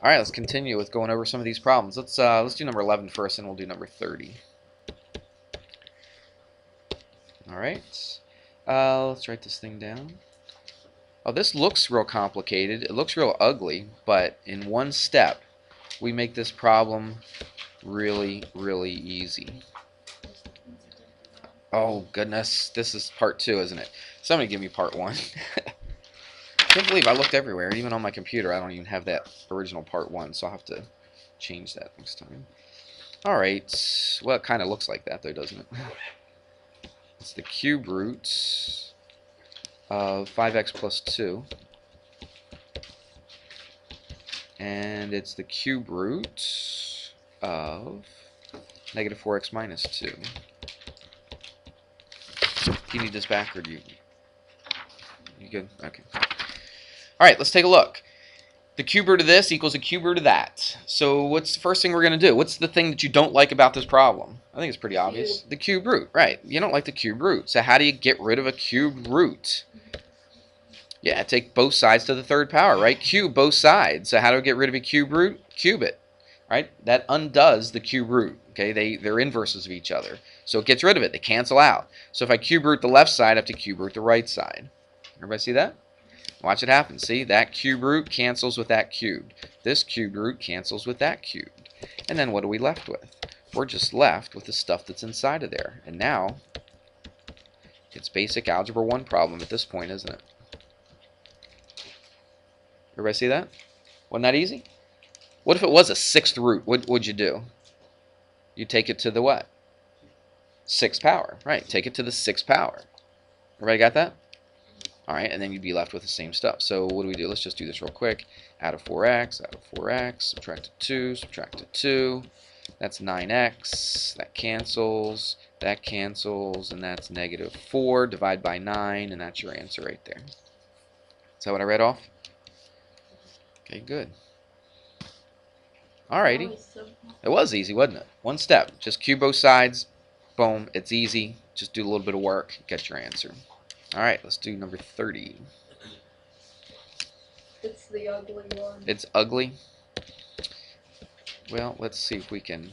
All right, let's continue with going over some of these problems. Let's do number 11 first, and we'll do number 30. All right. Let's write this thing down. Oh, this looks real complicated. It looks real ugly, but in one step, we make this problem really, really easy. Oh, goodness. This is part 2, isn't it? Somebody give me part 1. I can't believe I looked everywhere. Even on my computer, I don't even have that original part 1, so I'll have to change that next time. All right. Well, it kind of looks like that, though, doesn't it? It's the cube root of 5x plus 2. And it's the cube root of negative 4x minus 2. Do you need this back, or do you good? Okay. All right, let's take a look. The cube root of this equals the cube root of that. So what's the first thing we're going to do? What's the thing that you don't like about this problem? I think it's pretty obvious. The cube root, right. You don't like the cube root. So how do you get rid of a cube root? Yeah, take both sides to the third power, right? Cube both sides. So how do we get rid of a cube root? Cube it, right? That undoes the cube root. Okay, they're inverses of each other. So it gets rid of it. They cancel out. So if I cube root the left side, I have to cube root the right side. Everybody see that? Watch it happen. See, that cube root cancels with that cubed. This cube root cancels with that cubed. And then what are we left with? We're just left with the stuff that's inside of there. And now, it's basic algebra 1 problem at this point, isn't it? Everybody see that? Wasn't that easy? What if it was a 6th root? What would you do? You take it to the what? 6th power. Right, take it to the 6th power. Everybody got that? All right, and then you'd be left with the same stuff. So what do? Let's just do this real quick. Add a 4x, subtract a 2, subtract a 2. That's 9x. That cancels, and that's negative 4. Divide by 9, and that's your answer right there. Is that what I read off? Okay, good. Alrighty. It was easy, wasn't it? One step. Just cube both sides. Boom. It's easy. Just do a little bit of work. Get your answer. Alright, let's do number 30. It's the ugly one. It's ugly? Well, let's see if we can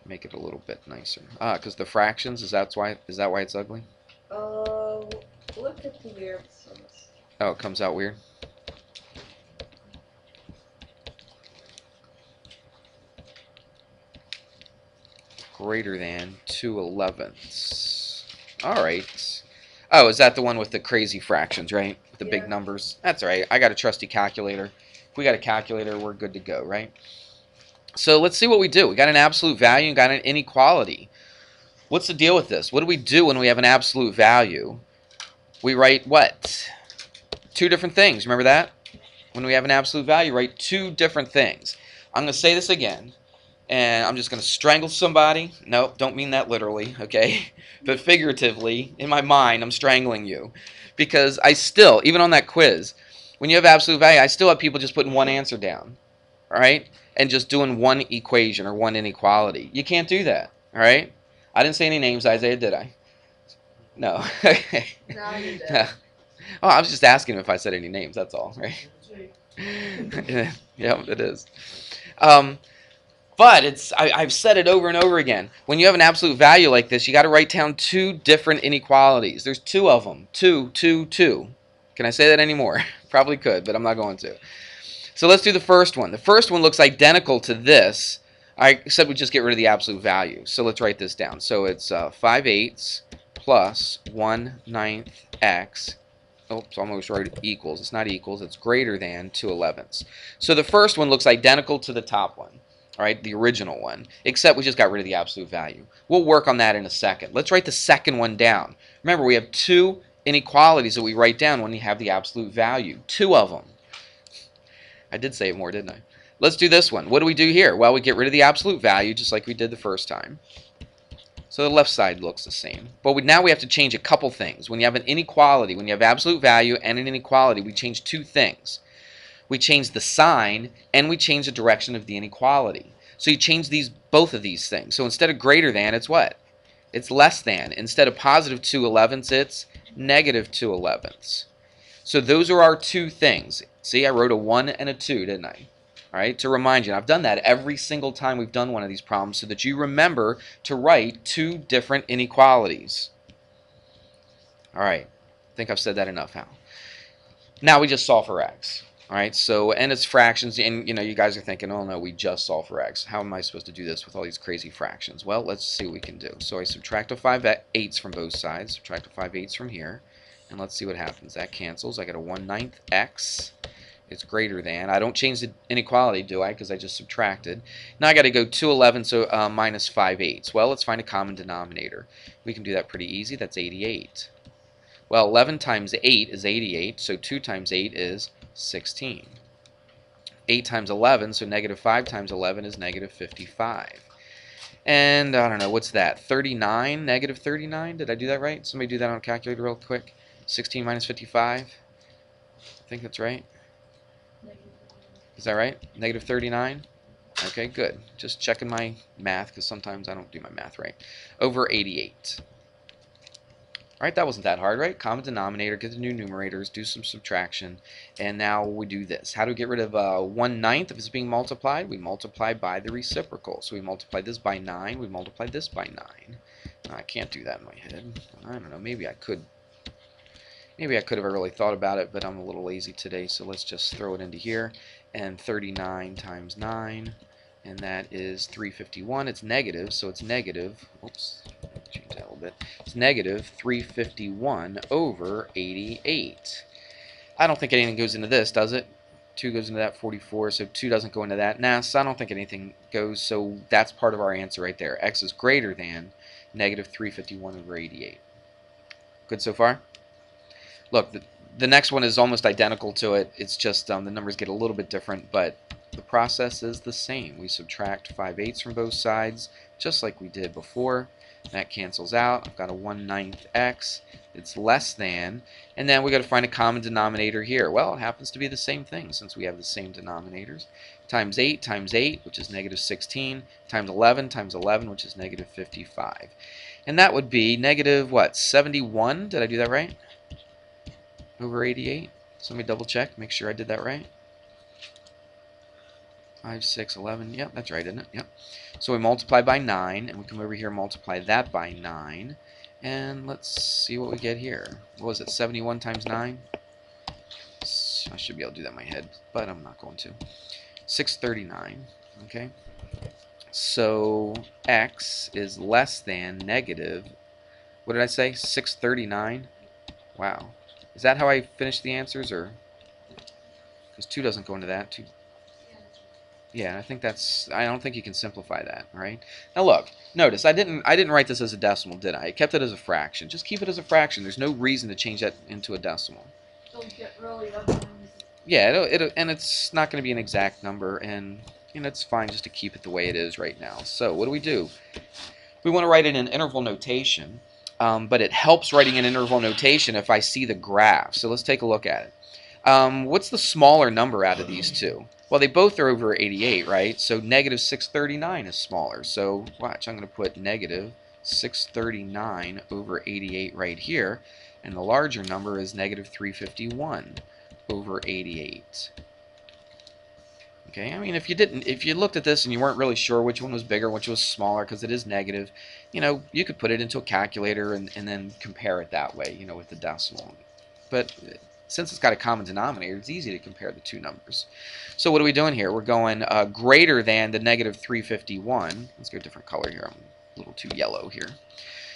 make it a little bit nicer. Because the fractions, is that why it's ugly? Look at the weird ones. Oh, it comes out weird? Greater than 2/11. Alright. Oh, is that the one with the crazy fractions, right? With the big numbers? That's all right. I got a trusty calculator. If we got a calculator, we're good to go, right? So let's see what we do. We got an absolute value and got an inequality. What's the deal with this? What do we do when we have an absolute value? We write what? 2 different things. Remember that? When we have an absolute value, write 2 different things. I'm going to say this again. And I'm just going to strangle somebody. Nope, don't mean that literally, okay? But figuratively, in my mind, I'm strangling you. Because I still, even on that quiz, when you have absolute value, I still have people just putting one answer down. All right? And just doing one equation or one inequality. You can't do that. All right? I didn't say any names, Isaiah, did I? No. No, you did. Oh, I was just asking if I said any names, that's all, right? Yeah, it is. But I've said it over and over again. When you have an absolute value like this, you got to write down 2 different inequalities. There's 2 of them. 2, 2, 2. Can I say that anymore? Probably could, but I'm not going to. So let's do the first one. The first one looks identical to this. I said we just get rid of the absolute value. So let's write this down. So it's 5/8 plus 1/9 x. Oops, almost wrote equals. It's not equals. It's greater than 2/11. So the first one looks identical to the top one. All right, the original one, except we just got rid of the absolute value. We'll work on that in a second. Let's write the second one down. Remember, we have 2 inequalities that we write down when you have the absolute value. 2 of them. I did say it more, didn't I? Let's do this one. What do we do here? Well, we get rid of the absolute value just like we did the first time. So the left side looks the same. But now we have to change a couple things. When you have an inequality, when you have absolute value and an inequality, we change 2 things. We change the sign, and we change the direction of the inequality. So you change both of these things. So instead of greater than, it's what? It's less than. Instead of positive 2/11, it's negative 2/11. So those are our 2 things. See, I wrote a 1 and a 2, didn't I? All right, to remind you, and I've done that every single time we've done one of these problems so that you remember to write two different inequalities. All right, I think I've said that enough, Hal. Now we just solve for x. All right, so and it's fractions, and you guys are thinking, oh no, we just solve for x. How am I supposed to do this with all these crazy fractions? Well, let's see what we can do. So I subtract a 5/8 from both sides, subtract a 5/8 from here, and let's see what happens. That cancels. I get a 1/9 x. It's greater than. I don't change the inequality, do I? Because I just subtracted. Now I got to go 2/11, so minus 5/8. Well, let's find a common denominator. We can do that pretty easy. That's 88. Well, 11 times 8 is 88, so 2 times 8 is 16. 8 times 11, so negative 5 times 11 is negative 55. And I don't know, what's that? 39, negative 39? Did I do that right? Somebody do that on a calculator real quick. 16 minus 55? I think that's right. Is that right? Negative 39? Okay, good. Just checking my math because sometimes I don't do my math right. Over 88. All right, that wasn't that hard, right? Common denominator, get the new numerators, do some subtraction, and now we do this. How do we get rid of 1/9 if it's being multiplied? We multiply by the reciprocal. So we multiply this by 9, we multiply this by 9. I can't do that in my head. I don't know, maybe I could. Maybe I could have really thought about it, but I'm a little lazy today, so let's just throw it into here. And 39 times 9, and that is 351. It's negative, so it's negative. Oops, change that a little bit. It's negative 351 over 88. I don't think anything goes into this, does it? 2 goes into that, 44, so 2 doesn't go into that. Nah, so I don't think anything goes, so that's part of our answer right there. X is greater than negative 351 over 88. Good so far? Look, the next one is almost identical to it. It's just the numbers get a little bit different, but the process is the same. We subtract 5/8 from both sides, just like we did before. That cancels out. I've got a 1/9 x. It's less than, and then we got to find a common denominator here. Well, it happens to be the same thing since we have the same denominators. Times 8, which is negative 16, times 11, which is negative 55. And that would be negative, what, 71? Did I do that right? Over 88. So let me double check, make sure I did that right. 5, 6, 11. Yep, that's right, isn't it? Yep. So we multiply by 9, and we come over here and multiply that by 9. And let's see what we get here. What was it, 71 times 9? I should be able to do that in my head, but I'm not going to. 639. Okay. So x is less than negative, what did I say, 639? Wow. Is that how I finish the answers, or because 2 doesn't go into that? 2. Yeah, I think that's. I don't think you can simplify that. All right. Now look, notice I didn't write this as a decimal, did I? I kept it as a fraction. Just keep it as a fraction. There's no reason to change that into a decimal. Don't get really up. Yeah, and it's not going to be an exact number, and it's fine just to keep it the way it is right now. So what do? We want to write it in interval notation. But it helps writing in interval notation if I see the graph. So let's take a look at it. What's the smaller number out of these two? Well, they both are over 88, right? So negative 639 is smaller. So watch, I'm going to put negative 639 over 88 right here. And the larger number is negative 351 over 88. Okay, I mean, if you looked at this and you weren't really sure which one was bigger, which was smaller, because it is negative, you could put it into a calculator and then compare it that way, with the decimal. But since it's got a common denominator, it's easy to compare the two numbers. So what are we doing here? We're going greater than the negative 351. Let's go a different color here. I'm a little too yellow here.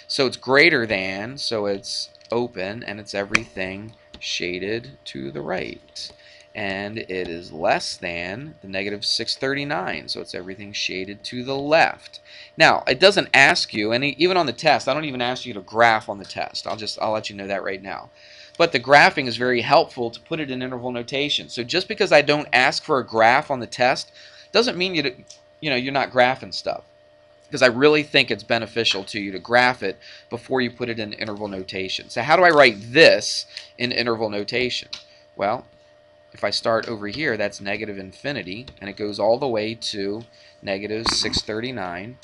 So it's greater than, so it's open, and it's everything shaded to the right. And it is less than the negative 639, so it's everything shaded to the left. Now, it doesn't ask you, and even on the test, I don't even ask you to graph on the test. I'll let you know that right now. But the graphing is very helpful to put it in interval notation. So just because I don't ask for a graph on the test doesn't mean you're not graphing stuff. Because I really think it's beneficial to you to graph it before you put it in interval notation. So how do I write this in interval notation? Well, if I start over here, that's negative infinity, and it goes all the way to negative 639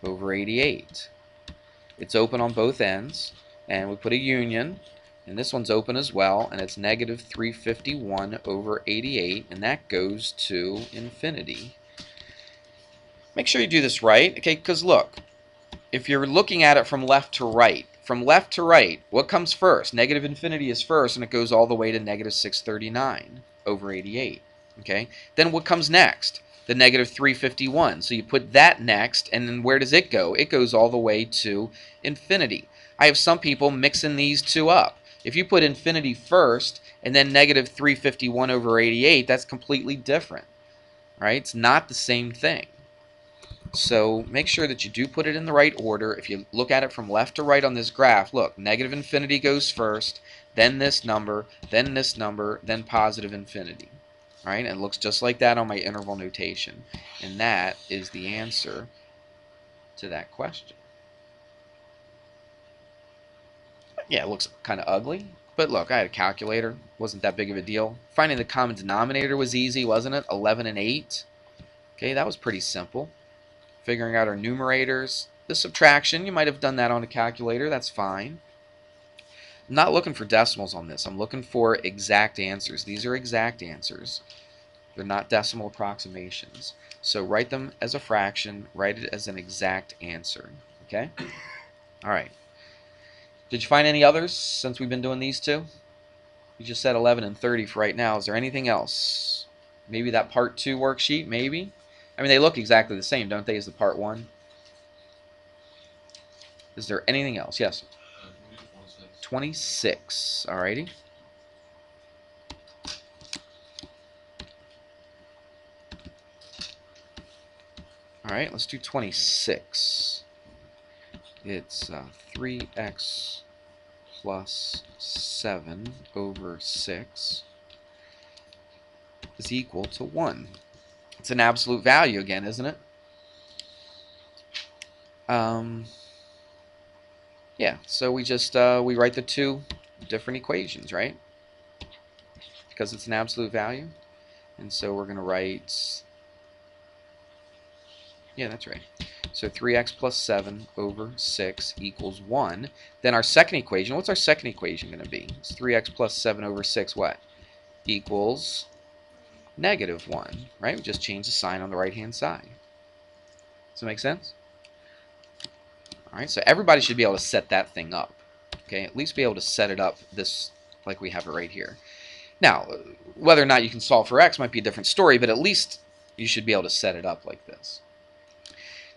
over 88. It's open on both ends, and we put a union, And this one's open as well, and it's negative 351 over 88, and that goes to infinity. Make sure you do this right, okay, because look, if you're looking at it from left to right, what comes first? Negative infinity is first, and it goes all the way to negative 639 over 88. Okay? Then what comes next? The negative 351. So you put that next, and then where does it go? It goes all the way to infinity. I have some people mixing these two up. If you put infinity first, and then negative 351 over 88, that's completely different. Right? It's not the same thing. So make sure that you do put it in the right order. If you look at it from left to right on this graph, look, negative infinity goes first, then this number, then positive infinity. All right, and it looks just like that on my interval notation. And that is the answer to that question. Yeah, it looks kind of ugly, but look, I had a calculator. Wasn't that big of a deal. Finding the common denominator was easy, wasn't it? 11 and 8. Okay, that was pretty simple. Figuring out our numerators. The subtraction, you might have done that on a calculator. That's fine. I'm not looking for decimals on this. I'm looking for exact answers. These are exact answers. They're not decimal approximations. So write them as a fraction. Write it as an exact answer. Okay? All right. Did you find any others since we've been doing these two? You just said 11 and 30 for right now. Is there anything else? Maybe that part 2 worksheet? Maybe? I mean, they look exactly the same, don't they, as the part 1? Is there anything else? Yes. 26. Alrighty. Alright, let's do 26. It's 3x plus 7 over 6 is equal to 1. It's an absolute value again, isn't it? Yeah, so we just we write the two different equations, right? Because it's an absolute value. And so we're going to write, yeah, that's right. So 3x plus 7 over 6 equals 1. Then our second equation, what's our second equation going to be? It's 3x plus 7 over 6 what? Equals negative 1, right? We just change the sign on the right-hand side. Does that make sense? All right, so everybody should be able to set that thing up. Okay, at least be able to set it up this like we have it right here. Now, whether or not you can solve for x might be a different story, but at least you should be able to set it up like this.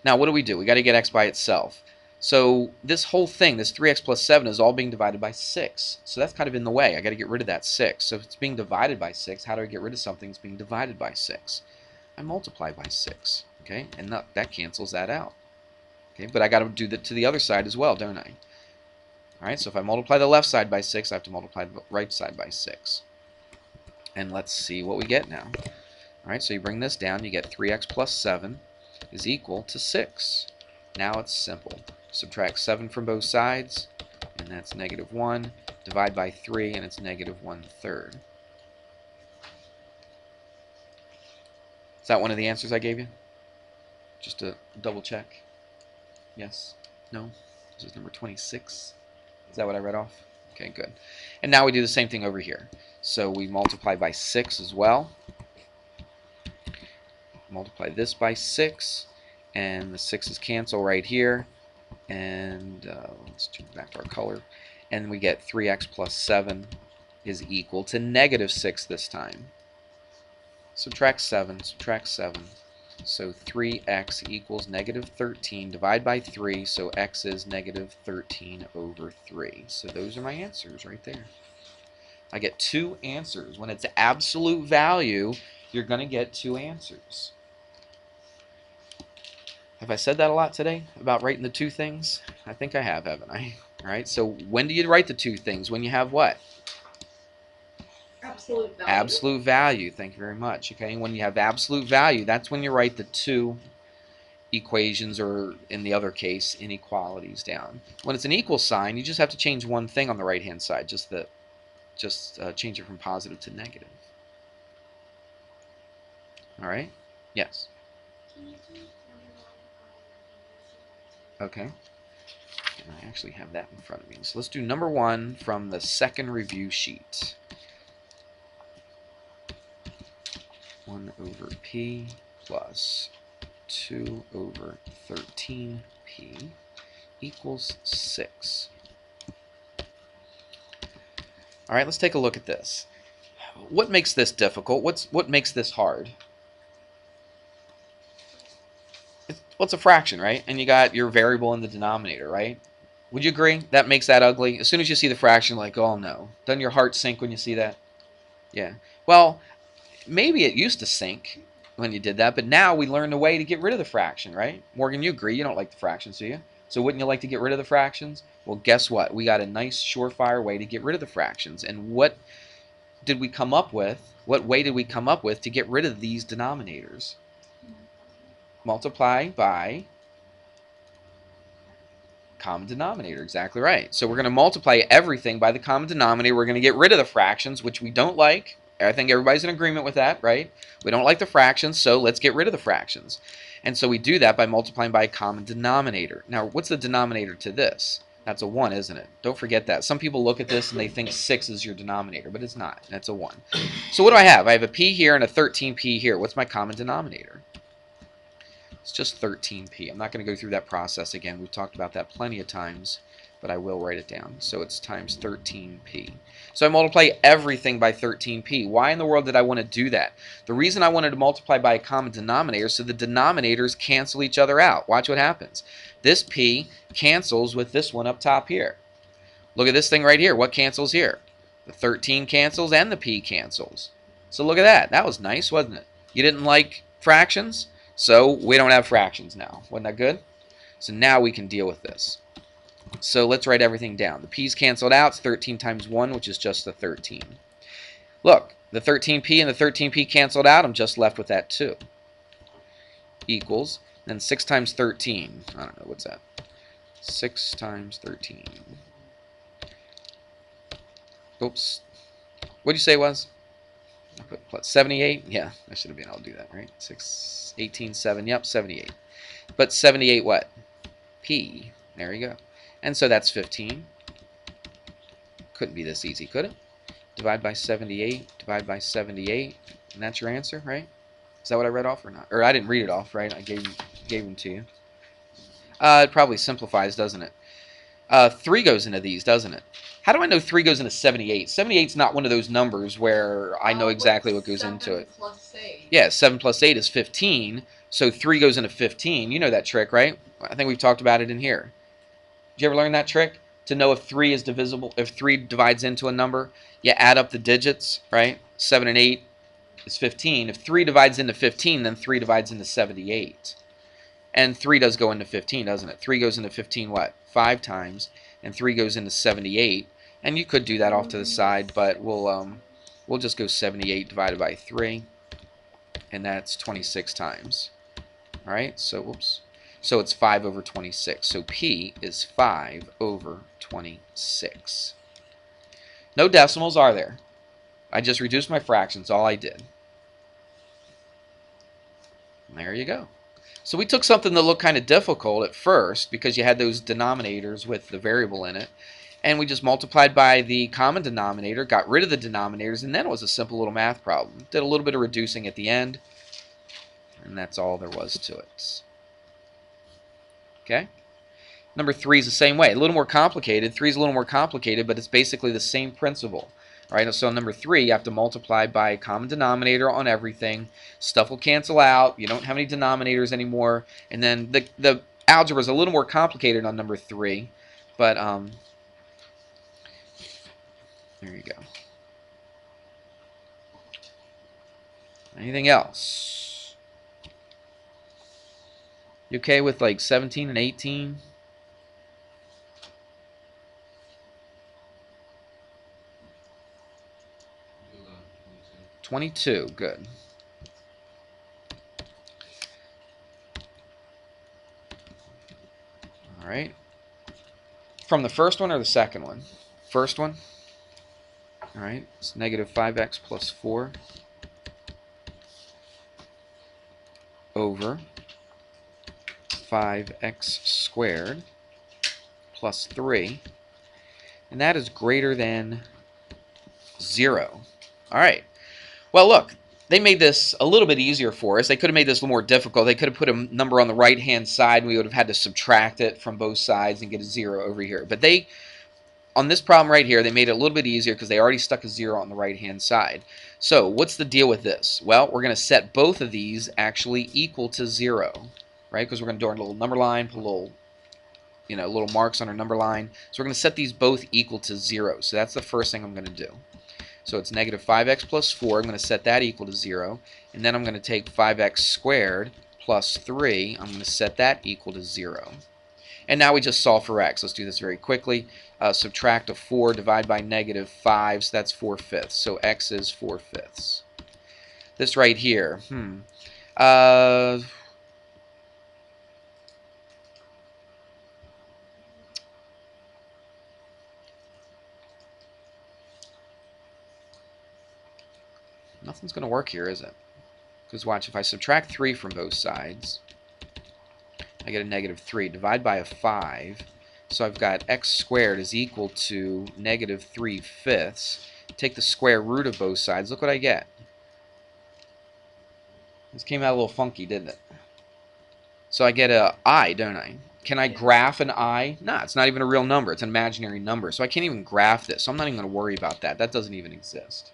Now, what do? We got to get x by itself. So this whole thing, this 3x plus 7, is all being divided by 6. So that's kind of in the way. I got to get rid of that 6. So if it's being divided by 6, how do I get rid of something that's being divided by 6? I multiply by 6. Okay, and that cancels that out. Okay, but I got to do that to the other side as well, don't I? All right, so if I multiply the left side by 6, I have to multiply the right side by 6. And let's see what we get now. All right, so you bring this down, you get 3x plus 7 is equal to 6. Now it's simple. Subtract 7 from both sides, and that's negative 1. Divide by 3, and it's negative 1/3. Is that one of the answers I gave you? Just to double check. Yes? No? This is number 26. Is that what I read off? Okay, good. And now we do the same thing over here. So we multiply by 6 as well. Multiply this by 6, and the 6's cancel right here. And let's change back to our color. And we get 3x plus 7 is equal to negative 6 this time. Subtract 7, subtract 7. So 3x equals negative 13. Divide by 3, so x is negative 13 over 3. So those are my answers right there. I get 2 answers. When it's absolute value, you're going to get 2 answers. Have I said that a lot today about writing the 2 things? I think I have, haven't I? All right, so when do you write the 2 things? When you have what? Absolute value. Absolute value. Thank you very much. Okay, when you have absolute value, that's when you write the 2 equations, or in the other case, inequalities down. When it's an equal sign, you just have to change one thing on the right-hand side, just change it from positive to negative. All right? Yes. Okay. And I actually have that in front of me. So let's do number 1 from the second review sheet. 1 over p plus 2 over 13p equals 6. All right, let's take a look at this. What makes this difficult? What makes this hard? Well, it's a fraction, right? And you got your variable in the denominator, right? Would you agree? That makes that ugly. As soon as you see the fraction, like, oh no. Doesn't your heart sink when you see that? Yeah. Well, maybe it used to sink when you did that, but now we learned a way to get rid of the fraction, right? Morgan, you agree. You don't like the fractions, do you? So wouldn't you like to get rid of the fractions? Well, guess what? We got a nice surefire way to get rid of the fractions. And what did we come up with? What way did we come up with to get rid of these denominators? Multiply by common denominator. Exactly right. So we're going to multiply everything by the common denominator. We're going to get rid of the fractions, which we don't like. I think everybody's in agreement with that, right? We don't like the fractions, so let's get rid of the fractions. And so we do that by multiplying by a common denominator. Now, what's the denominator to this? That's a 1, isn't it? Don't forget that. Some people look at this and they think 6 is your denominator, but it's not. That's a 1. So what do I have? I have a p here and a 13p here. What's my common denominator? It's just 13p. I'm not going to go through that process again. We've talked about that plenty of times, but I will write it down. So it's times 13p. So I multiply everything by 13p. Why in the world did I want to do that? The reason I wanted to multiply by a common denominator so the denominators cancel each other out. Watch what happens. This p cancels with this one up top here. Look at this thing right here. What cancels here? The 13 cancels and the p cancels. So look at that. That was nice, wasn't it? You didn't like fractions? So we don't have fractions now. Wasn't that good? So now we can deal with this. So let's write everything down. The p's canceled out. It's 13 times 1, which is just the 13. Look, the 13p and the 13p canceled out. I'm just left with that 2. Equals, then 6 times 13. I don't know, what's that? 6 times 13. Oops. What did you say it was? I put plus 78? Yeah, I should have been able to do that, right? 6, 18, 7. Yep, 78. But 78 what? P. There you go. And so that's 15. Couldn't be this easy, could it? Divide by 78, divide by 78, and that's your answer, right? Is that what I read off or not? Or I didn't read it off, right? I gave them to you. It probably simplifies, doesn't it? 3 goes into these, doesn't it? How do I know 3 goes into 78? 78's not one of those numbers where I know exactly what goes into it. 7 plus 8. Yeah, 7 plus 8 is 15, so 3 goes into 15. You know that trick, right? I think we've talked about it in here. Did you ever learn that trick? To know if 3 is divisible, if 3 divides into a number, you add up the digits, right? 7 and 8 is 15. If 3 divides into 15, then 3 divides into 78. And 3 does go into 15, doesn't it? 3 goes into 15 what? 5 times. And 3 goes into 78. And you could do that off to the side, but we'll just go 78 divided by 3. And that's 26 times. All right, so whoops. So it's 5 over 26. So P is 5 over 26. No decimals, are there? I just reduced my fractions, all I did. And there you go. So we took something that looked kind of difficult at first because you had those denominators with the variable in it, and we just multiplied by the common denominator, got rid of the denominators, and then it was a simple little math problem. Did a little bit of reducing at the end, and that's all there was to it. Okay? Number 3 is the same way. A little more complicated. 3 is a little more complicated, but it's basically the same principle. Right? So number 3, you have to multiply by a common denominator on everything. Stuff will cancel out. You don't have any denominators anymore. And then the algebra is a little more complicated on number 3. But there you go. Anything else? You okay with like 17 and 18? 22, good. All right. From the first one or the second one? First one. All right. It's negative 5x plus 4 over 5x squared plus 3, and that is greater than 0. All right. Well, look, they made this a little bit easier for us. They could have made this a little more difficult. They could have put a number on the right-hand side, and we would have had to subtract it from both sides and get a 0 over here. But they, on this problem right here, they made it a little bit easier because they already stuck a 0 on the right-hand side. So what's the deal with this? Well, we're going to set both of these actually equal to 0, right? Because we're going to do our little number line, put a little, little marks on our number line. So we're going to set these both equal to 0. So that's the first thing I'm going to do. So it's negative 5x plus 4. I'm going to set that equal to 0. And then I'm going to take 5x squared plus 3. I'm going to set that equal to 0. And now we just solve for x. Let's do this very quickly. Subtract a 4, divide by negative 5, so that's 4/5. So x is 4/5. This right here, nothing's going to work here, is it? Because watch, if I subtract 3 from both sides, I get a negative 3. Divide by a 5. So I've got x squared is equal to negative 3/5. Take the square root of both sides. Look what I get. This came out a little funky, didn't it? So I get a I, don't I? Can I graph an I? No, it's not even a real number. It's an imaginary number. So I can't even graph this. So I'm not even going to worry about that. That doesn't even exist.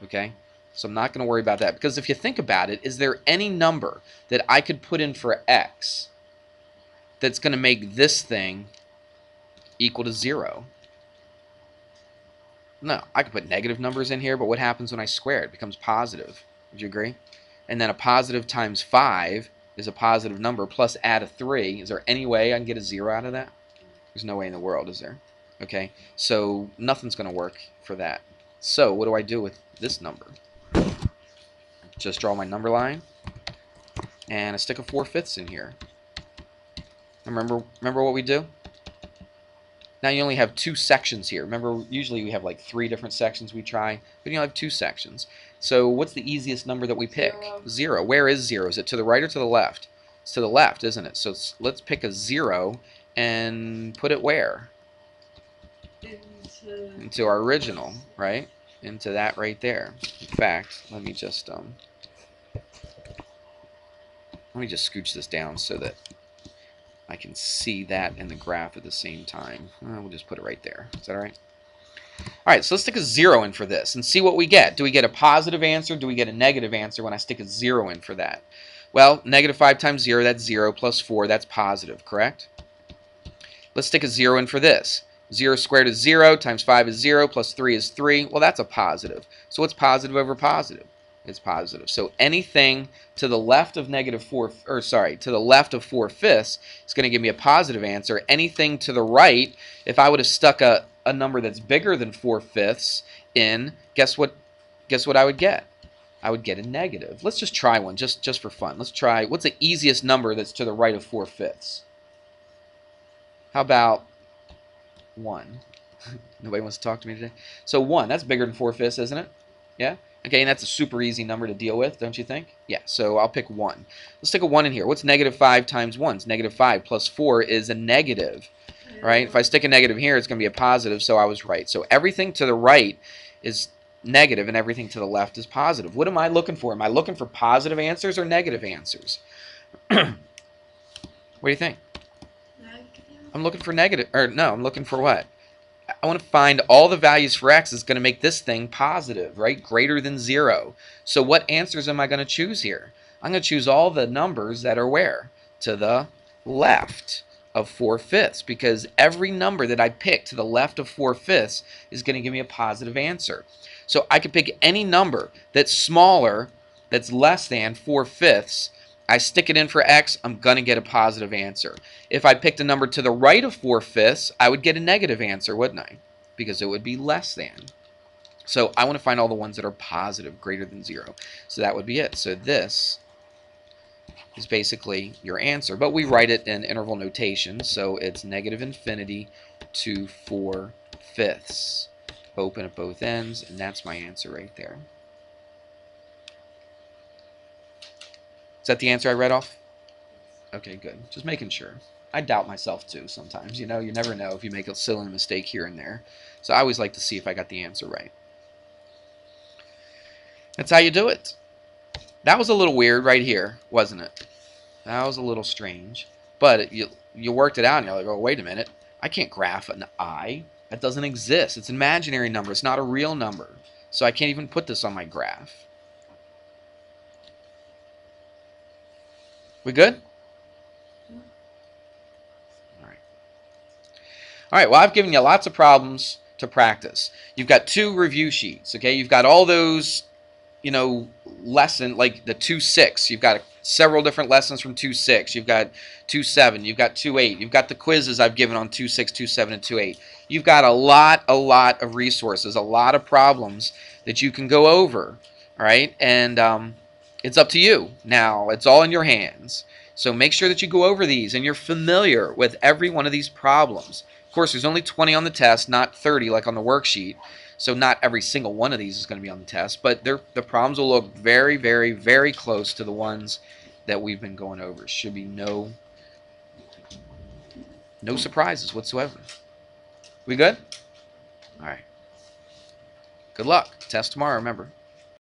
Okay? So I'm not going to worry about that. Because if you think about it, is there any number that I could put in for x that's going to make this thing equal to 0? No, I could put negative numbers in here, but what happens when I square it? It becomes positive. Would you agree? And then a positive times 5 is a positive number, plus add a 3. Is there any way I can get a 0 out of that? There's no way in the world, is there? Okay, so nothing's going to work for that. So what do I do with this number? Just draw my number line, and I stick a 4/5 in here. Remember what we do? Now you only have 2 sections here. Remember, usually we have like 3 different sections we try, but you only have 2 sections. So what's the easiest number that we pick? 0. Where is 0? Is it to the right or to the left? It's to the left, isn't it? So let's pick a 0 and put it where? Into our original, right? Into that right there. In fact, let me just scooch this down so that I can see that in the graph at the same time. We'll just put it right there. Is that all right? All right, so let's stick a 0 in for this and see what we get. Do we get a positive answer? Do we get a negative answer when I stick a 0 in for that? Well, negative 5 times 0, that's 0, plus 4, that's positive, correct? Let's stick a 0 in for this. 0 squared is 0, times 5 is 0, plus 3 is 3. Well, that's a positive. So what's positive over positive? It's positive. So anything to the left of to the left of 4/5 is going to give me a positive answer. Anything to the right, if I would have stuck a number that's bigger than 4/5 in, guess what I would get? I would get a negative. Let's just try one, just for fun. Let's try, what's the easiest number that's to the right of 4/5? How about 1? Nobody wants to talk to me today? So 1, that's bigger than 4/5, isn't it? Yeah? Okay, and that's a super easy number to deal with, don't you think? Yeah, so I'll pick 1. Let's stick a 1 in here. What's negative 5 times 1? It's negative 5 plus 4 is a negative, right? If I stick a negative here, it's going to be a positive, so I was right. So everything to the right is negative, and everything to the left is positive. What am I looking for? Am I looking for positive answers or negative answers? What do you think? I'm looking for negative, or no, I'm looking for what? I want to find all the values for x is going to make this thing positive, right? Greater than 0. So what answers am I going to choose here? I'm going to choose all the numbers that are where? To the left of 4/5, because every number that I pick to the left of 4/5 is going to give me a positive answer. So I could pick any number that's smaller, that's less than 4/5. I stick it in for x, I'm going to get a positive answer. If I picked a number to the right of 4/5, I would get a negative answer, wouldn't I? Because it would be less than. So I want to find all the ones that are positive, greater than 0. So that would be it. So this is basically your answer. But we write it in interval notation, so it's negative infinity to 4/5. Open at both ends, and that's my answer right there. Is that the answer I read off? Okay, good. Just making sure. I doubt myself too sometimes. You know, you never know if you make a silly mistake here and there. So I always like to see if I got the answer right. That's how you do it. That was a little weird right here, wasn't it? That was a little strange. But you worked it out and you're like, oh, wait a minute. I can't graph an I. That doesn't exist. It's an imaginary number. It's not a real number. So I can't even put this on my graph. We good? All right. All right, well, I've given you lots of problems to practice. You've got 2 review sheets, okay? You've got all those, you know, like the 2-6. You've got several different lessons from 2-6. You've got 2-7. You've got 2-8. You've got the quizzes I've given on 2-6, 2-7, and 2-8. You've got a lot of resources, a lot of problems that you can go over, all right? And it's up to you. Now, it's all in your hands. So make sure that you go over these and you're familiar with every one of these problems. Of course, there's only 20 on the test, not 30 like on the worksheet. So not every single one of these is going to be on the test, but the problems will look very, very, very close to the ones that we've been going over. Should be no surprises whatsoever. We good? All right. Good luck. Test tomorrow, remember.